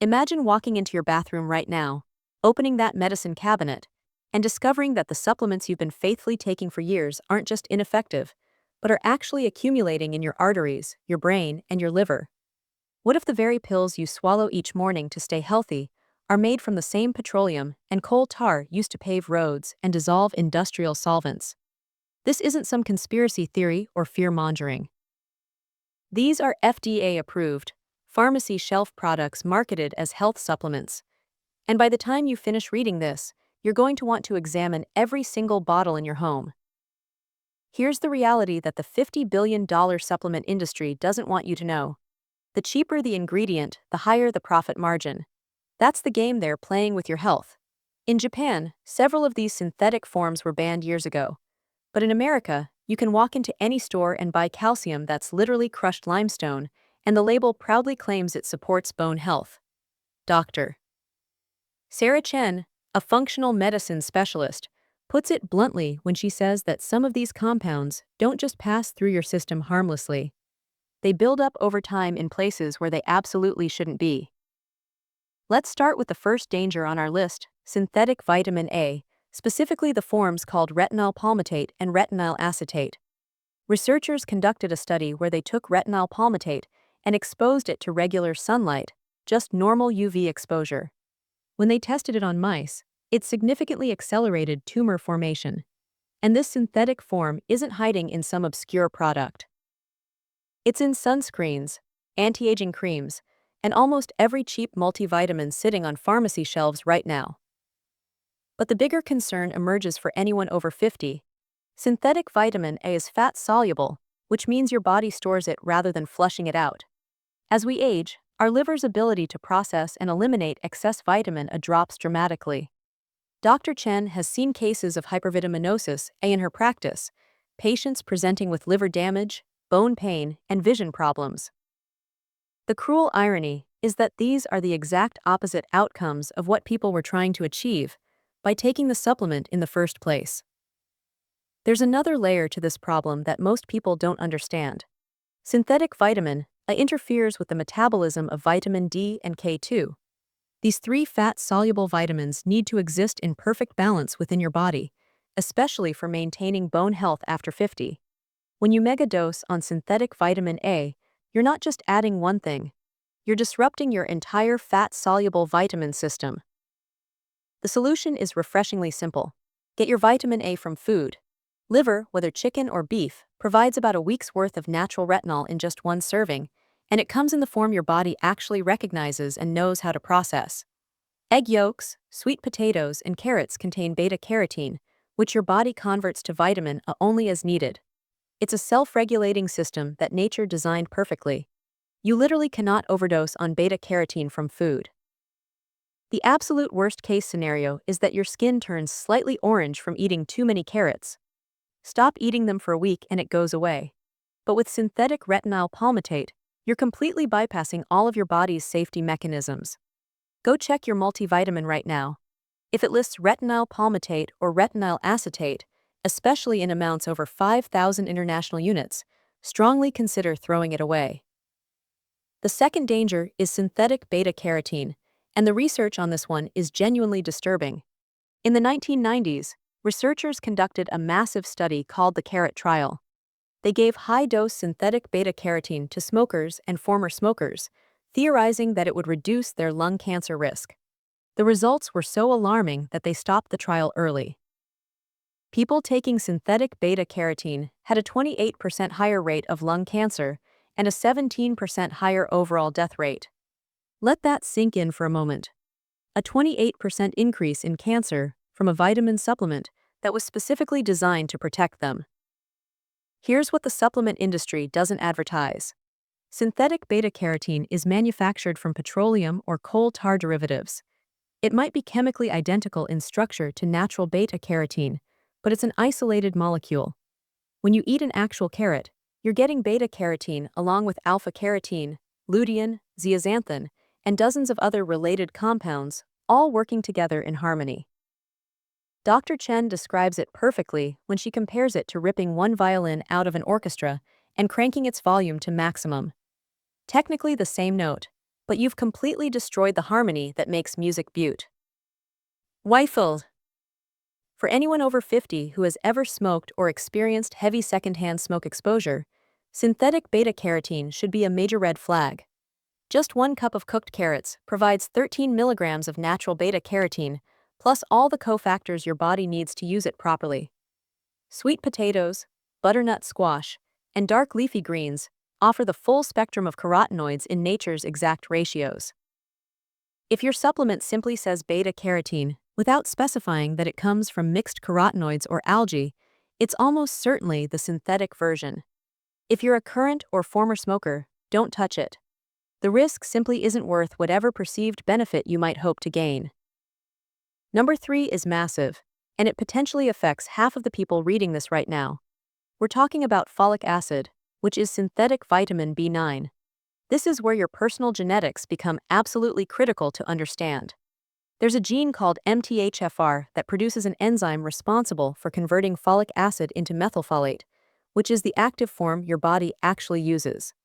Imagine walking into your bathroom right now, opening that medicine cabinet, and discovering that the supplements you've been faithfully taking for years aren't just ineffective, but are actually accumulating in your arteries, your brain, and your liver. What if the very pills you swallow each morning to stay healthy are made from the same petroleum and coal tar used to pave roads and dissolve industrial solvents? This isn't some conspiracy theory or fear-mongering. These are FDA-approved, pharmacy shelf products marketed as health supplements. And by the time you finish reading this, you're going to want to examine every single bottle in your home. Here's the reality that the $50 billion supplement industry doesn't want you to know. The cheaper the ingredient, the higher the profit margin. That's the game they're playing with your health. In Japan, several of these synthetic forms were banned years ago. But in America, you can walk into any store and buy calcium that's literally crushed limestone, and the label proudly claims it supports bone health. Dr. Sarah Chen, a functional medicine specialist, puts it bluntly when she says that some of these compounds don't just pass through your system harmlessly. They build up over time in places where they absolutely shouldn't be. Let's start with the first danger on our list, synthetic vitamin A, specifically the forms called retinyl palmitate and retinyl acetate. Researchers conducted a study where they took retinyl palmitate and exposed it to regular sunlight, just normal UV exposure. When they tested it on mice, it significantly accelerated tumor formation. And this synthetic form isn't hiding in some obscure product. It's in sunscreens, anti-aging creams, and almost every cheap multivitamin sitting on pharmacy shelves right now. But the bigger concern emerges for anyone over 50. Synthetic vitamin A is fat-soluble, which means your body stores it rather than flushing it out. As we age, our liver's ability to process and eliminate excess vitamin A drops dramatically. Dr. Chen has seen cases of hypervitaminosis A in her practice, patients presenting with liver damage, bone pain, and vision problems. The cruel irony is that these are the exact opposite outcomes of what people were trying to achieve by taking the supplement in the first place. There's another layer to this problem that most people don't understand. Synthetic vitamin A interferes with the metabolism of vitamin D and K2. These three fat-soluble vitamins need to exist in perfect balance within your body, especially for maintaining bone health after 50. When you megadose on synthetic vitamin A, you're not just adding one thing, you're disrupting your entire fat-soluble vitamin system. The solution is refreshingly simple. Get your vitamin A from food. Liver, whether chicken or beef, provides about a week's worth of natural retinol in just one serving, and it comes in the form your body actually recognizes and knows how to process. Egg yolks, sweet potatoes, and carrots contain beta-carotene, which your body converts to vitamin A only as needed. It's a self-regulating system that nature designed perfectly. You literally cannot overdose on beta-carotene from food. The absolute worst-case scenario is that your skin turns slightly orange from eating too many carrots. Stop eating them for a week and it goes away. But with synthetic retinyl palmitate, you're completely bypassing all of your body's safety mechanisms. Go check your multivitamin right now. If it lists retinyl palmitate or retinyl acetate, especially in amounts over 5,000 international units, strongly consider throwing it away. The second danger is synthetic beta-carotene, and the research on this one is genuinely disturbing. In the 1990s, researchers conducted a massive study called the Carrot Trial. They gave high-dose synthetic beta-carotene to smokers and former smokers, theorizing that it would reduce their lung cancer risk. The results were so alarming that they stopped the trial early. People taking synthetic beta-carotene had a 28% higher rate of lung cancer and a 17% higher overall death rate. Let that sink in for a moment. A 28% increase in cancer from a vitamin supplement that was specifically designed to protect them. Here's what the supplement industry doesn't advertise. Synthetic beta-carotene is manufactured from petroleum or coal tar derivatives. It might be chemically identical in structure to natural beta-carotene, but it's an isolated molecule. When you eat an actual carrot, you're getting beta-carotene along with alpha-carotene, lutein, zeaxanthin, and dozens of other related compounds, all working together in harmony. Dr. Chen describes it perfectly when she compares it to ripping one violin out of an orchestra and cranking its volume to maximum. Technically the same note, but you've completely destroyed the harmony that makes music beaut. Weifeld. For anyone over 50 who has ever smoked or experienced heavy secondhand smoke exposure, synthetic beta-carotene should be a major red flag. Just 1 cup of cooked carrots provides 13 milligrams of natural beta-carotene, plus all the cofactors your body needs to use it properly. Sweet potatoes, butternut squash, and dark leafy greens offer the full spectrum of carotenoids in nature's exact ratios. If your supplement simply says beta-carotene, without specifying that it comes from mixed carotenoids or algae, it's almost certainly the synthetic version. If you're a current or former smoker, don't touch it. The risk simply isn't worth whatever perceived benefit you might hope to gain. Number 3 is massive, and it potentially affects half of the people reading this right now. We're talking about folic acid, which is synthetic vitamin B9. This is where your personal genetics become absolutely critical to understand. There's a gene called MTHFR that produces an enzyme responsible for converting folic acid into methylfolate, which is the active form your body actually uses.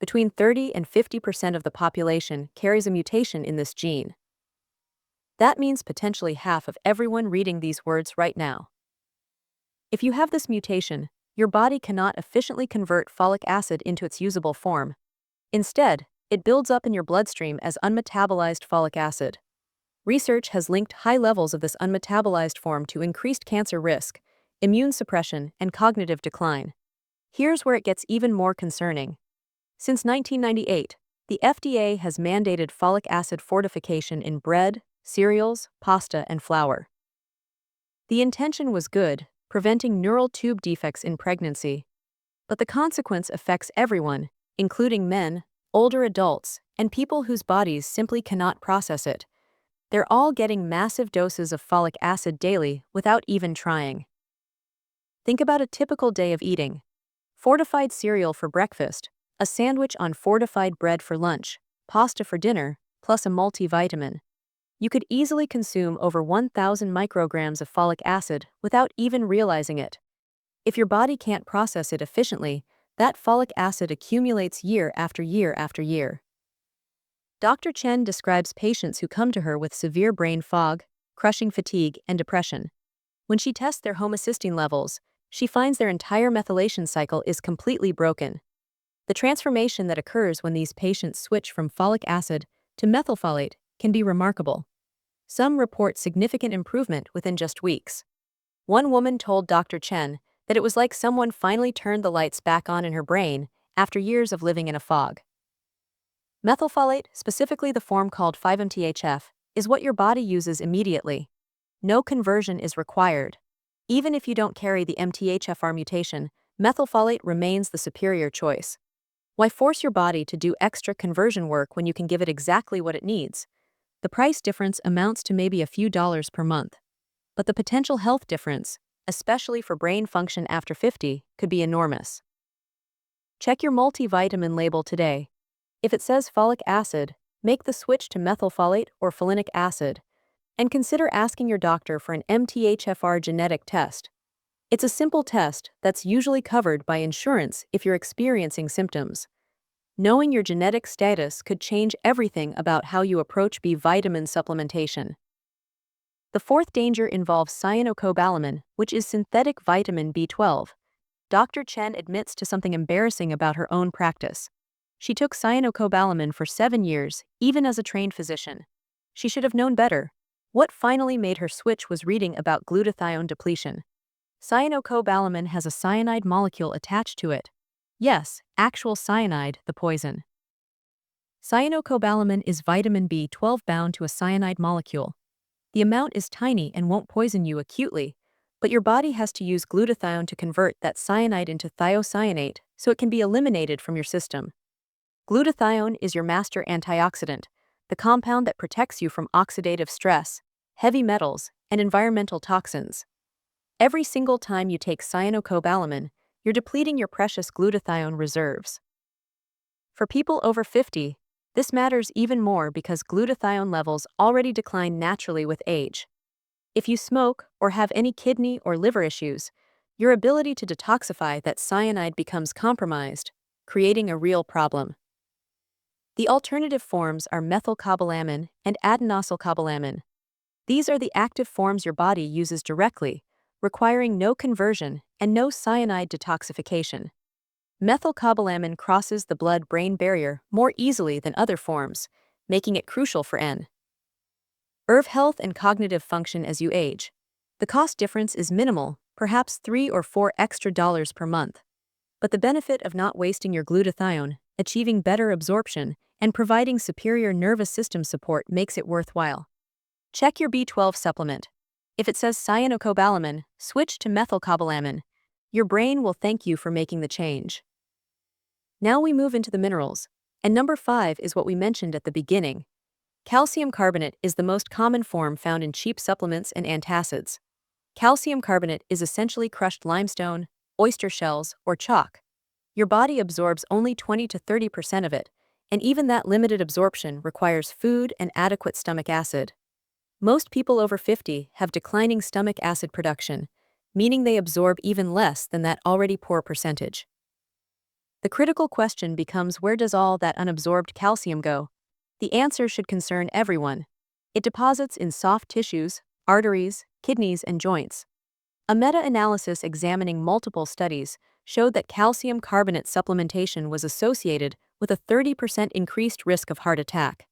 Between 30 and 50% of the population carries a mutation in this gene. That means potentially half of everyone reading these words right now. If you have this mutation, your body cannot efficiently convert folic acid into its usable form. Instead, it builds up in your bloodstream as unmetabolized folic acid. Research has linked high levels of this unmetabolized form to increased cancer risk, immune suppression, and cognitive decline. Here's where it gets even more concerning. Since 1998, the FDA has mandated folic acid fortification in bread, cereals, pasta, and flour. The intention was good, preventing neural tube defects in pregnancy. But the consequence affects everyone, including men, older adults, and people whose bodies simply cannot process it. They're all getting massive doses of folic acid daily without even trying. Think about a typical day of eating. Fortified cereal for breakfast, a sandwich on fortified bread for lunch, pasta for dinner, plus a multivitamin. You could easily consume over 1,000 micrograms of folic acid without even realizing it. If your body can't process it efficiently, that folic acid accumulates year after year after year. Dr. Chen describes patients who come to her with severe brain fog, crushing fatigue, and depression. When she tests their homocysteine levels, she finds their entire methylation cycle is completely broken. The transformation that occurs when these patients switch from folic acid to methylfolate can be remarkable. Some report significant improvement within just weeks. One woman told Dr. Chen that it was like someone finally turned the lights back on in her brain after years of living in a fog. Methylfolate, specifically the form called 5-MTHF, is what your body uses immediately. No conversion is required. Even if you don't carry the MTHFR mutation, methylfolate remains the superior choice. Why force your body to do extra conversion work when you can give it exactly what it needs? The price difference amounts to maybe a few dollars per month. But the potential health difference, especially for brain function after 50, could be enormous. Check your multivitamin label today. If it says folic acid, make the switch to methylfolate or folinic acid, and consider asking your doctor for an MTHFR genetic test. It's a simple test that's usually covered by insurance if you're experiencing symptoms. Knowing your genetic status could change everything about how you approach B vitamin supplementation. The fourth danger involves cyanocobalamin, which is synthetic vitamin B12. Dr. Chen admits to something embarrassing about her own practice. She took cyanocobalamin for 7 years, even as a trained physician. She should have known better. What finally made her switch was reading about glutathione depletion. Cyanocobalamin has a cyanide molecule attached to it. Yes, actual cyanide, the poison. Cyanocobalamin is vitamin B12 bound to a cyanide molecule. The amount is tiny and won't poison you acutely, but your body has to use glutathione to convert that cyanide into thiocyanate so it can be eliminated from your system. Glutathione is your master antioxidant, the compound that protects you from oxidative stress, heavy metals, and environmental toxins. Every single time you take cyanocobalamin, you're depleting your precious glutathione reserves. For people over 50, this matters even more because glutathione levels already decline naturally with age. If you smoke or have any kidney or liver issues, your ability to detoxify that cyanide becomes compromised, creating a real problem. The alternative forms are methylcobalamin and adenosylcobalamin. These are the active forms your body uses directly, requiring no conversion and no cyanide detoxification. Methylcobalamin crosses the blood-brain barrier more easily than other forms, making it crucial for nerve health and cognitive function as you age. The cost difference is minimal, perhaps $3 or $4 extra per month. But the benefit of not wasting your glutathione, achieving better absorption, and providing superior nervous system support makes it worthwhile. Check your B12 supplement. If it says cyanocobalamin, switch to methylcobalamin. Your brain will thank you for making the change. Now we move into the minerals, and number 5 is what we mentioned at the beginning. Calcium carbonate is the most common form found in cheap supplements and antacids. Calcium carbonate is essentially crushed limestone, oyster shells, or chalk. Your body absorbs only 20 to 30% of it, and even that limited absorption requires food and adequate stomach acid. Most people over 50 have declining stomach acid production, meaning they absorb even less than that already poor percentage. The critical question becomes, where does all that unabsorbed calcium go? The answer should concern everyone. It deposits in soft tissues, arteries, kidneys, and joints. A meta-analysis examining multiple studies showed that calcium carbonate supplementation was associated with a 30% increased risk of heart attack.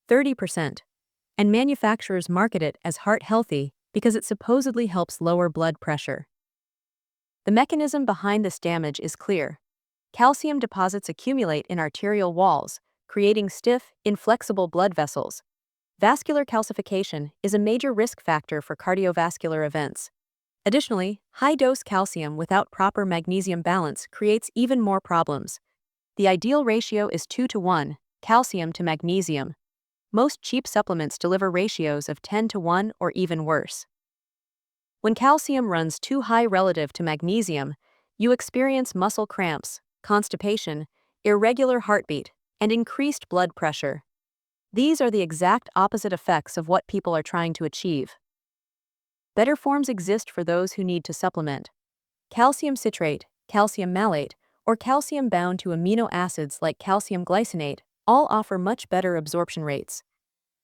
30%. And manufacturers market it as heart-healthy because it supposedly helps lower blood pressure. The mechanism behind this damage is clear. Calcium deposits accumulate in arterial walls, creating stiff, inflexible blood vessels. Vascular calcification is a major risk factor for cardiovascular events. Additionally, high-dose calcium without proper magnesium balance creates even more problems. The ideal ratio is 2:1, calcium to magnesium. Most cheap supplements deliver ratios of 10:1 or even worse. When calcium runs too high relative to magnesium, you experience muscle cramps, constipation, irregular heartbeat, and increased blood pressure. These are the exact opposite effects of what people are trying to achieve. Better forms exist for those who need to supplement. Calcium citrate, calcium malate, or calcium bound to amino acids like calcium glycinate all offer much better absorption rates.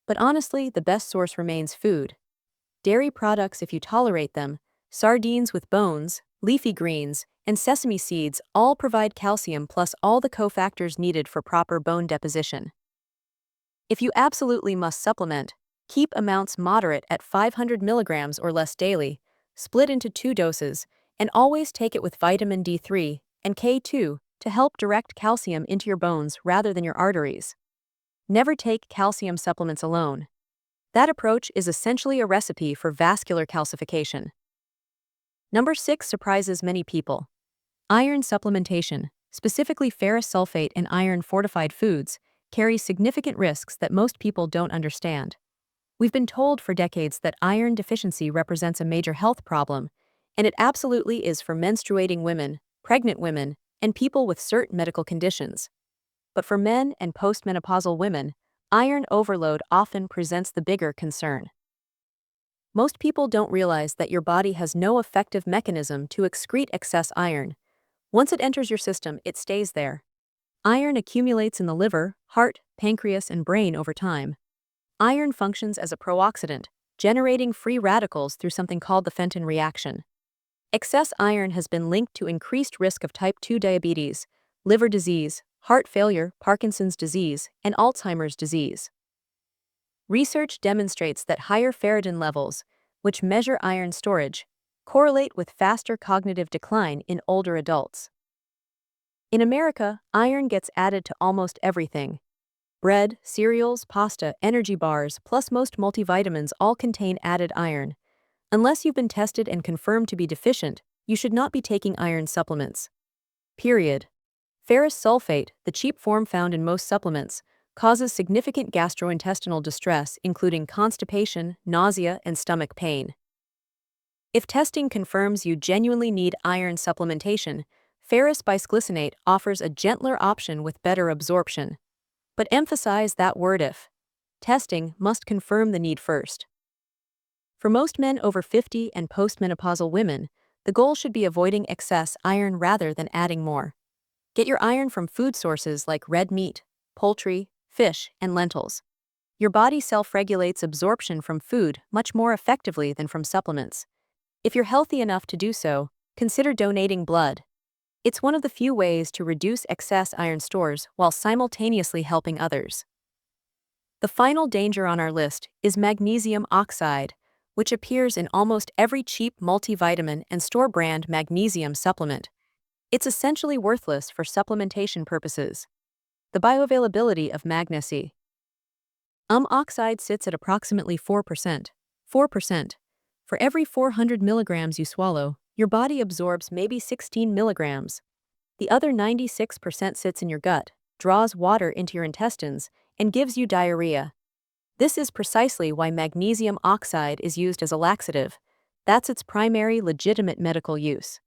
But honestly, the best source remains food. Dairy products if you tolerate them, sardines with bones, leafy greens, and sesame seeds all provide calcium plus all the cofactors needed for proper bone deposition. If you absolutely must supplement, keep amounts moderate at 500 milligrams or less daily, split into 2 doses, and always take it with vitamin D3 and K2 to help direct calcium into your bones rather than your arteries. Never take calcium supplements alone. That approach is essentially a recipe for vascular calcification. Number 6 surprises many people. Iron supplementation, specifically ferrous sulfate and iron-fortified foods, carries significant risks that most people don't understand. We've been told for decades that iron deficiency represents a major health problem, and it absolutely is for menstruating women, pregnant women, and people with certain medical conditions. But for men and postmenopausal women, iron overload often presents the bigger concern. Most people don't realize that your body has no effective mechanism to excrete excess iron. Once it enters your system, it stays there. Iron accumulates in the liver, heart, pancreas, and brain over time. Iron functions as a pro-oxidant, generating free radicals through something called the Fenton reaction. Excess iron has been linked to increased risk of type 2 diabetes, liver disease, heart failure, Parkinson's disease, and Alzheimer's disease. Research demonstrates that higher ferritin levels, which measure iron storage, correlate with faster cognitive decline in older adults. In America, iron gets added to almost everything. Bread, cereals, pasta, energy bars, plus most multivitamins all contain added iron. Unless you've been tested and confirmed to be deficient, you should not be taking iron supplements. Period. Ferrous sulfate, the cheap form found in most supplements, causes significant gastrointestinal distress, including constipation, nausea, and stomach pain. If testing confirms you genuinely need iron supplementation, ferrous bisglycinate offers a gentler option with better absorption. But emphasize that word if. Testing must confirm the need first. For most men over 50 and postmenopausal women, the goal should be avoiding excess iron rather than adding more. Get your iron from food sources like red meat, poultry, fish, and lentils. Your body self-regulates absorption from food much more effectively than from supplements. If you're healthy enough to do so, consider donating blood. It's one of the few ways to reduce excess iron stores while simultaneously helping others. The final danger on our list is magnesium oxide, which appears in almost every cheap multivitamin and store-brand magnesium supplement. It's essentially worthless for supplementation purposes. The bioavailability of magnesium oxide sits at approximately 4%. 4%. For every 400 milligrams you swallow, your body absorbs maybe 16 milligrams. The other 96% sits in your gut, draws water into your intestines, and gives you diarrhea. This is precisely why magnesium oxide is used as a laxative. That's its primary legitimate medical use.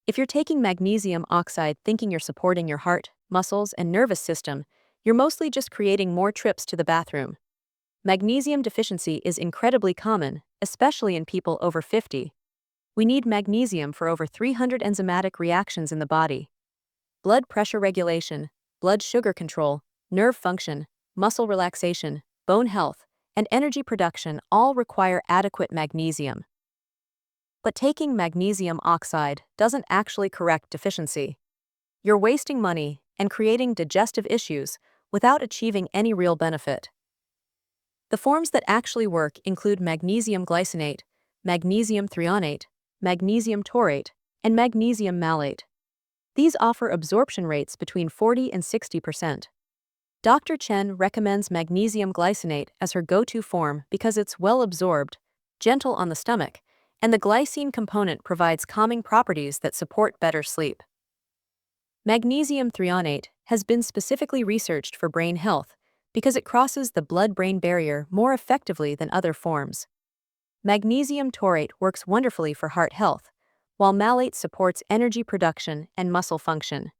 If you're taking magnesium oxide thinking you're supporting your heart, muscles, and nervous system, you're mostly just creating more trips to the bathroom. Magnesium deficiency is incredibly common, especially in people over 50. We need magnesium for over 300 enzymatic reactions in the body. Blood pressure regulation, blood sugar control, nerve function, muscle relaxation, bone health, and energy production all require adequate magnesium. But taking magnesium oxide doesn't actually correct deficiency. You're wasting money and creating digestive issues without achieving any real benefit. The forms that actually work include magnesium glycinate, magnesium threonate, magnesium taurate, and magnesium malate. These offer absorption rates between 40 and 60%. Dr. Chen recommends magnesium glycinate as her go-to form because it's well absorbed, gentle on the stomach, and the glycine component provides calming properties that support better sleep. Magnesium threonate has been specifically researched for brain health because it crosses the blood-brain barrier more effectively than other forms. Magnesium taurate works wonderfully for heart health, while malate supports energy production and muscle function.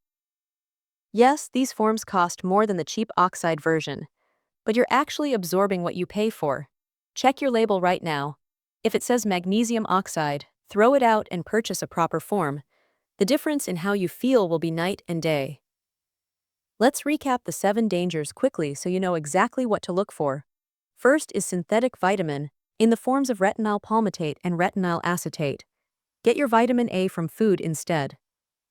Yes, these forms cost more than the cheap oxide version, but you're actually absorbing what you pay for. Check your label right now. If it says magnesium oxide, throw it out and purchase a proper form. The difference in how you feel will be night and day. Let's recap the 7 dangers quickly so you know exactly what to look for. First is synthetic vitamin, in the forms of retinyl palmitate and retinyl acetate. Get your vitamin A from food instead.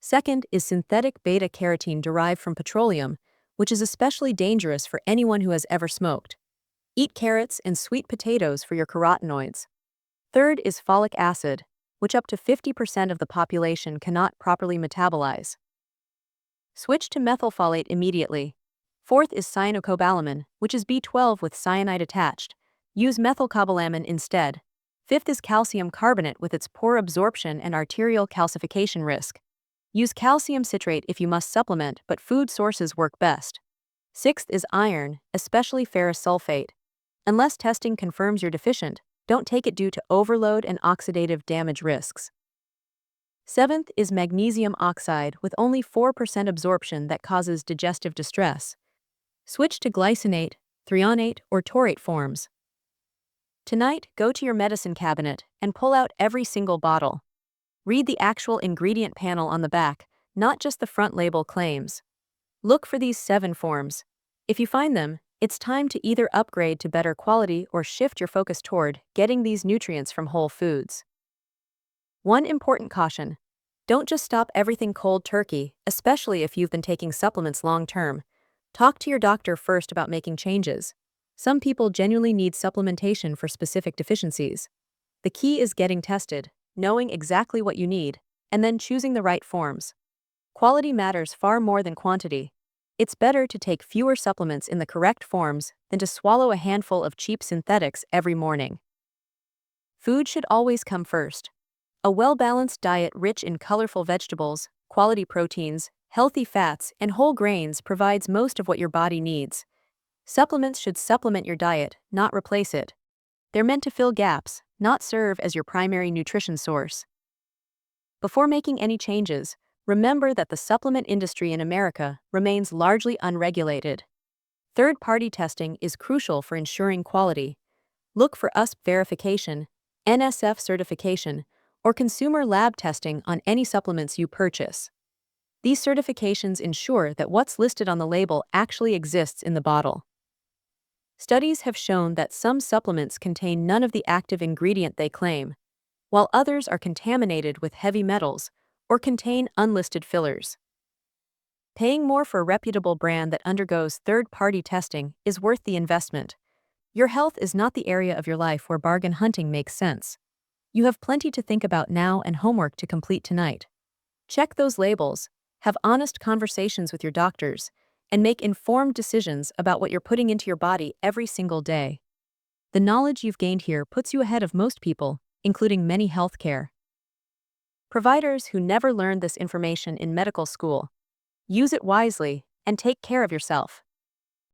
Second is synthetic beta-carotene derived from petroleum, which is especially dangerous for anyone who has ever smoked. Eat carrots and sweet potatoes for your carotenoids. Third is folic acid, which up to 50% of the population cannot properly metabolize. Switch to methylfolate immediately. Fourth is cyanocobalamin, which is B12 with cyanide attached. Use methylcobalamin instead. Fifth is calcium carbonate with its poor absorption and arterial calcification risk. Use calcium citrate if you must supplement, but food sources work best. Sixth is iron, especially ferrous sulfate. Unless testing confirms you're deficient, don't take it due to overload and oxidative damage risks. Seventh is magnesium oxide with only 4% absorption that causes digestive distress. Switch to glycinate, threonate, or taurate forms. Tonight, go to your medicine cabinet and pull out every single bottle. Read the actual ingredient panel on the back, not just the front label claims. Look for these 7 forms. If you find them, it's time to either upgrade to better quality or shift your focus toward getting these nutrients from whole foods. One important caution: don't just stop everything cold turkey, especially if you've been taking supplements long-term. Talk to your doctor first about making changes. Some people genuinely need supplementation for specific deficiencies. The key is getting tested, knowing exactly what you need, and then choosing the right forms. Quality matters far more than quantity. It's better to take fewer supplements in the correct forms than to swallow a handful of cheap synthetics every morning. Food should always come first. A well-balanced diet rich in colorful vegetables, quality proteins, healthy fats, and whole grains provides most of what your body needs. Supplements should supplement your diet, not replace it. They're meant to fill gaps, not serve as your primary nutrition source. Before making any changes, remember that the supplement industry in America remains largely unregulated. Third-party testing is crucial for ensuring quality. Look for USP verification, NSF certification, or consumer lab testing on any supplements you purchase. These certifications ensure that what's listed on the label actually exists in the bottle. Studies have shown that some supplements contain none of the active ingredient they claim, while others are contaminated with heavy metals or contain unlisted fillers. Paying more for a reputable brand that undergoes third-party testing is worth the investment. Your health is not the area of your life where bargain hunting makes sense. You have plenty to think about now and homework to complete tonight. Check those labels, have honest conversations with your doctors, and make informed decisions about what you're putting into your body every single day. The knowledge you've gained here puts you ahead of most people, including many healthcare providers who never learned this information in medical school. Use it wisely and take care of yourself.